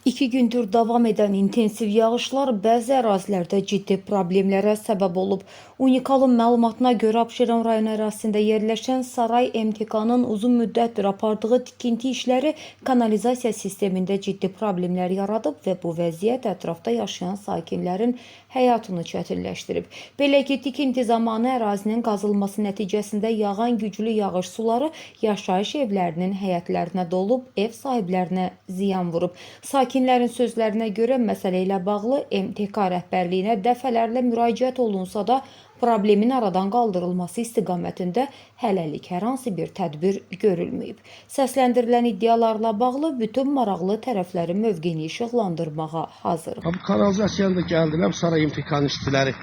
2 gündür davam edən intensiv yağışlar bəzi ərazilərdə ciddi problemlərə səbəb olub. Unikalın məlumatına görə Abşeron rayon ərazisində yerləşən Saray MTK-nın uzun müddətdir apardığı tikinti işləri kanalizasiya sistemində ciddi problemlər yaradıb və bu vəziyyət ətrafda yaşayan sakinlərin həyatını çətinləşdirib. Belə ki, tikinti zamanı ərazinin qazılması nəticəsində yağan güclü yağış suları yaşayış evlərinin həyətlərinə dolub, ev sahiblərinə ziyan vurub. Sakinlərin sözlərinə görə məsələ ilə bağlı MTK rəhbərliyinə dəfələrlə müraciət olunsa da problemin aradan qaldırılması istiqamətində hələlik hər hansı bir tədbir görülməyib. Səsləndirilən iddialarla bağlı bütün maraqlı tərəflərin mövqeyini işıqlandırmağa hazır. Kanalizasiyanı da gəldilər, Saray MTK-nın işçiləri.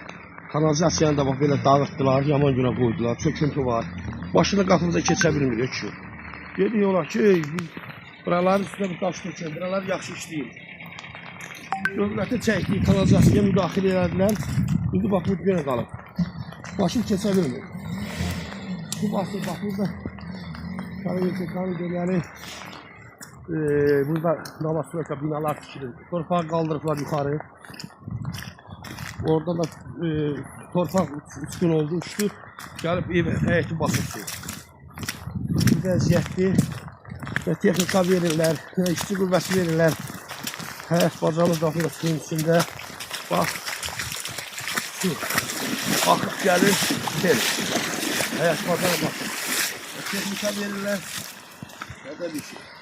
Kanalizasiyanı da belə dağıtdılar, yaman günə qoydular, çöküntü var. Başını qapımıza keçə bilmirik ki. Dedik olar ki, buraların üstünə bir daş tökün, buralar yaxşı işləyir. Dövlətin çəkdiyi kanalizasiyaya müdaxilə elədilər, indi bax bu yenə qalıb. Başım keçə bilmir. Bu basır, bax burada Saray MTK-nın deməli, burada Navastroyka binalar tikilir. Torpağı qaldırıblar yuxarı. Orada da torpaq 3 gün oldu, uçdu. Gəlib ev həyəti basıb. Bu vəziyyətdir. Və texnika verirlər, işçi qüvvəsi verirlər. Həyət bacamız da burada suyun içində. Bax, su axıb gəlir, verir. Həyət bacamız baxır. Texnika verirlər, nə də bir şey.